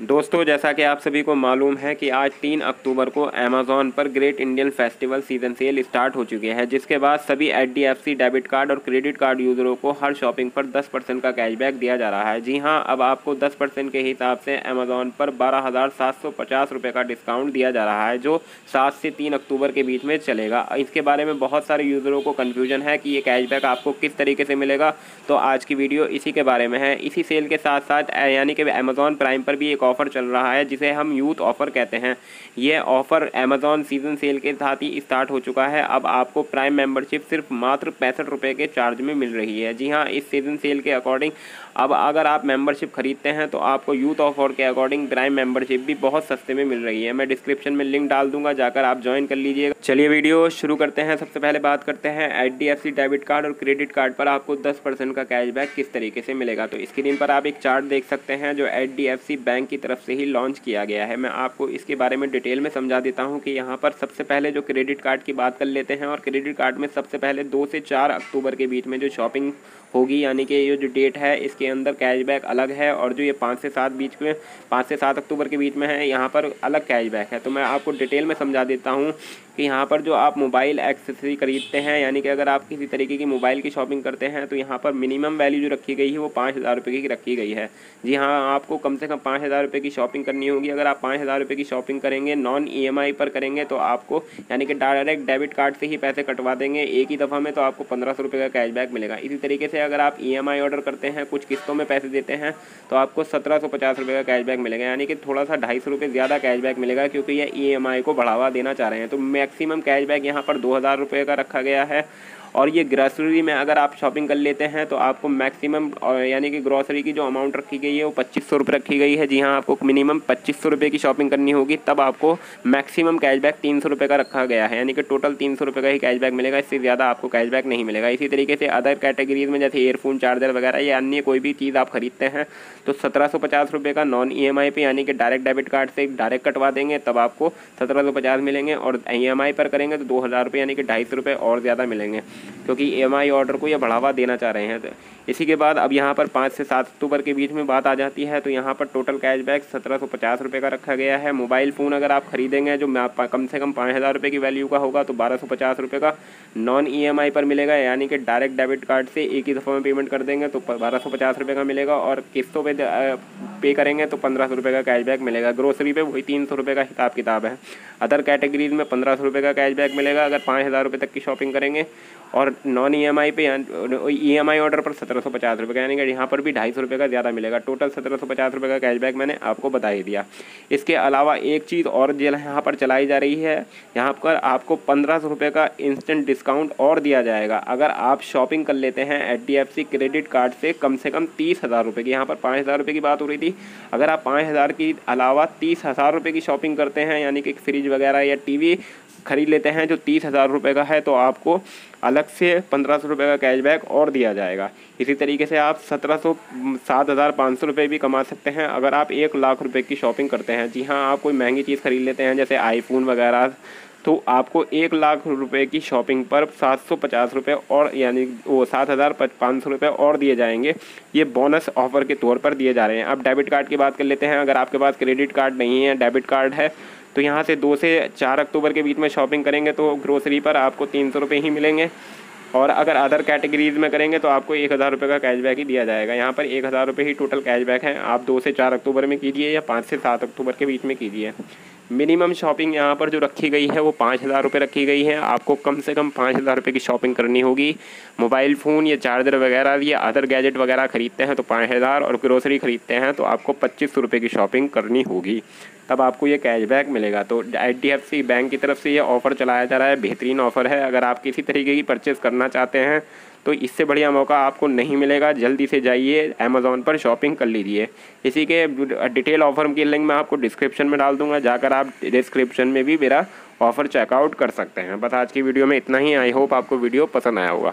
दोस्तों, जैसा कि आप सभी को मालूम है कि आज 3 अक्टूबर को अमेज़ॉन पर great Indian festival season cell start हो चुके हैं, जिसके बाद सभी एचडीएफसी डेबिट कार्ड और क्रेडिट कार्ड यूज़रों को हर शॉपिंग पर 10% का कैशबैक दिया जा रहा है। जी हां, अब आपको 10% के हिसाब से अमेज़ॉन पर 12,750 रुपये का डिस्काउंट दिया जा रहा है, जो 7 से 3 अक्टूबर के बीच में चलेगा। इसके बारे में बहुत सारे यूज़रों को कन्फ्यूजन है कि ये कैशबैक आपको किस तरीके से मिलेगा, तो आज की वीडियो इसी के बारे में है। इसी सेल के साथ साथ यानी कि अमेज़ॉन प्राइम पर भी एक ऑफ़र चल रहा है, जिसे हम यूथ ऑफ़र कहते हैं। ये ऑफ़र अमेज़ॉन सीज़न सेल के साथ ही स्टार्ट हो चुका है। अब आपको प्राइम मेंबरशिप सिर्फ मात्र 65 रुपये के चार्ज में मिल रही है। जी हाँ, इस सीज़न सेल के अकॉर्डिंग अब अगर आप मेंबरशिप खरीदते हैं तो आपको यूथ ऑफ़र के अकॉर्डिंग प्राइम मेंबरशिप भी बहुत सस्ते में मिल रही है। मैं डिस्क्रिप्शन में लिंक डाल दूंगा, जाकर आप ज्वाइन कर लीजिएगा। चलिए वीडियो शुरू करते हैं। सबसे पहले बात करते हैं एचडीएफसी डेबिट कार्ड और क्रेडिट कार्ड पर आपको 10% का कैशबैक किस तरीके से मिलेगा। तो स्क्रीन पर आप एक चार्ट देख सकते हैं जो एचडीएफसी बैंक की तरफ से ही लॉन्च किया गया है। मैं आपको इसके बारे में डिटेल में समझा देता हूं कि यहाँ पर सबसे पहले जो क्रेडिट कार्ड की बात कर लेते हैं। और क्रेडिट कार्ड में सबसे पहले 2 से 4 अक्टूबर के बीच में जो शॉपिंग होगी, यानी कि ये जो डेट है इसके अंदर कैशबैक अलग है, और जो ये 5 से 7 अक्टूबर के बीच में है, यहाँ पर अलग कैशबैक है। तो मैं आपको डिटेल में समझा देता हूँ कि यहाँ पर जो आप मोबाइल एक्सेसरी खरीदते हैं, यानी कि अगर आप किसी तरीके की मोबाइल की शॉपिंग करते हैं, तो यहाँ पर मिनिमम वैल्यू जो रखी गई है वो 5,000 रुपये की रखी गई है। जी हाँ, आपको कम से कम 5,000 रुपये की शॉपिंग करनी होगी। अगर आप 5,000 रुपये की शॉपिंग करेंगे, नॉन ईएमआई पर करेंगे, तो आपको यानी कि डायरेक्ट डेबिट कार्ड से ही पैसे कटवा देंगे एक ही दफ़ा में, तो आपको 1,500 रुपये का कैशबैक मिलेगा। इसी तरीके से अगर आप ईएमआई ऑर्डर करते हैं, कुछ किस्तों में पैसे देते हैं, तो आपको 1,750 रुपये का कैशबैक मिलेगा, यानी कि थोड़ा सा 250 रुपये ज़्यादा कैशबैक मिलेगा, क्योंकि ये ईएमआई को बढ़ावा देना चाह रहे हैं। तो मैक्सिमम कैशबैक यहाँ पर 2,000 रुपये का रखा गया है। और ये ग्रॉसरी में अगर आप शॉपिंग कर लेते हैं तो आपको मैक्सिमम यानी कि ग्रॉसरी की जो अमाउंट रखी गई है वो 2,500 रुपये रखी गई है। जी हाँ, आपको मिनिमम 2,500 रुपये की शॉपिंग करनी होगी, तब आपको मैक्सिमम कैशबैक 300 रुपये का रखा गया है, यानी कि टोटल 300 रुपये का ही कैशबैक मिलेगा, इससे ज़्यादा आपको कैशबैक नहीं मिलेगा। इसी तरीके से अदर कैटेगरीज में जैसे ईयरफोन, चार्जर वगैरह या अन्य कोई भी चीज़ आप खरीदते हैं तो 1,750 रुपये का नॉन ईएमआई पे, यानी कि डायरेक्ट डेबिट कार्ड से डायरेक्ट कटवा देंगे, तब आपको 1,750 मिलेंगे। और ईएमआई पर करेंगे तो 2,000 रुपये, यानी कि 250 रुपये और ज़्यादा मिलेंगे, क्योंकि ईएमआई ऑर्डर को ये बढ़ावा देना चाह रहे हैं। तो इसी के बाद अब यहाँ पर 5 से 7 अक्टूबर के बीच में बात आ जाती है, तो यहाँ पर टोटल कैशबैक 1,750 रुपये का रखा गया है। मोबाइल फ़ोन अगर आप खरीदेंगे जो कम से कम 5,000 रुपये की वैल्यू का होगा, तो 1,250 रुपये का नॉन ईएमआई पर मिलेगा, यानी कि डायरेक्ट डेबिट कार्ड से एक ही दफ़ा में पेमेंट कर देंगे तो 1,250 रुपये का मिलेगा, और किस्तों पे करेंगे तो 1,500 रुपये का कैशबैक मिलेगा। ग्रोसरी पे वही 300 रुपये का हिसाब किताब है। अदर कैटेगरीज में 1,500 रुपये का कैशबैक मिलेगा अगर 5,000 रुपये तक की शॉपिंग करेंगे, और नॉन ईएमआई पे ईएमआई ऑर्डर पर 1,750 रुपये का, यानी कि यहाँ पर भी 250 रुपये का ज़्यादा मिलेगा। टोटल 1,750 रुपये का कैशबैक मैंने आपको बता ही दिया। इसके अलावा एक चीज़ और यहाँ पर चलाई जा रही है, यहाँ पर आपको 1,500 रुपये का इंस्टेंट डिस्काउंट और दिया जाएगा अगर आप शॉपिंग कर लेते हैं एचडीएफसी क्रेडिट कार्ड से कम 30,000 रुपये की। यहाँ पर 5,000 रुपये की बात हो रही थी, अगर आप 5,000 की अलावा 30,000 रुपये की शॉपिंग करते हैं, यानी कि फ्रिज वगैरह या टीवी खरीद लेते हैं जो 30,000 रुपये का है, तो आपको अलग से 1,500 रुपये का कैशबैक और दिया जाएगा। इसी तरीके से आप 7,500 रुपये भी कमा सकते हैं अगर आप 1,00,000 रुपये की शॉपिंग करते हैं। जी हाँ, आप कोई महंगी चीज़ खरीद लेते हैं जैसे आईफोन वगैरह, तो आपको 1,00,000 रुपये की शॉपिंग पर 750 रुपये और, यानी वो 7,500 रुपये और दिए जाएंगे। ये बोनस ऑफ़र के तौर पर दिए जा रहे हैं। अब डेबिट कार्ड की बात कर लेते हैं। अगर आपके पास क्रेडिट कार्ड नहीं है, डेबिट कार्ड है, तो यहाँ से 2 से 4 अक्टूबर के बीच में शॉपिंग करेंगे तो ग्रोसरी पर आपको 300 रुपये ही मिलेंगे, और अगर अदर कैटेगरीज में करेंगे तो आपको 1,000 रुपये का कैशबैक ही दिया जाएगा। यहाँ पर 1,000 रुपये ही टोटल कैशबैक है। आप 2 से 4 अक्टूबर में कीजिए या 5 से 7 अक्टूबर के बीच में कीजिए। मिनिमम शॉपिंग यहाँ पर जो रखी गई है वो 5,000 रुपये रखी गई है। आपको कम से कम 5,000 रुपये की शॉपिंग करनी होगी। मोबाइल फ़ोन या चार्जर वगैरह या अदर गैजेट वगैरह ख़रीदते हैं तो 5,000, और ग्रोसरी ख़रीदते हैं तो आपको 2,500 रुपये की शॉपिंग करनी होगी, तब आपको ये कैशबैक मिलेगा। तो एचडीएफसी बैंक की तरफ से ये ऑफ़र चलाया जा रहा है, बेहतरीन ऑफ़र है। अगर आप किसी तरीके की परचेज़ करना चाहते हैं तो इससे बढ़िया मौका आपको नहीं मिलेगा। जल्दी से जाइए अमेज़ॉन पर शॉपिंग कर लीजिए। इसी के डिटेल ऑफ़र की लिंक मैं आपको डिस्क्रिप्शन में डाल दूंगा, जाकर आप डिस्क्रिप्शन में भी मेरा ऑफ़र चेकआउट कर सकते हैं। बस आज की वीडियो में इतना ही। आई होप आपको वीडियो पसंद आया होगा।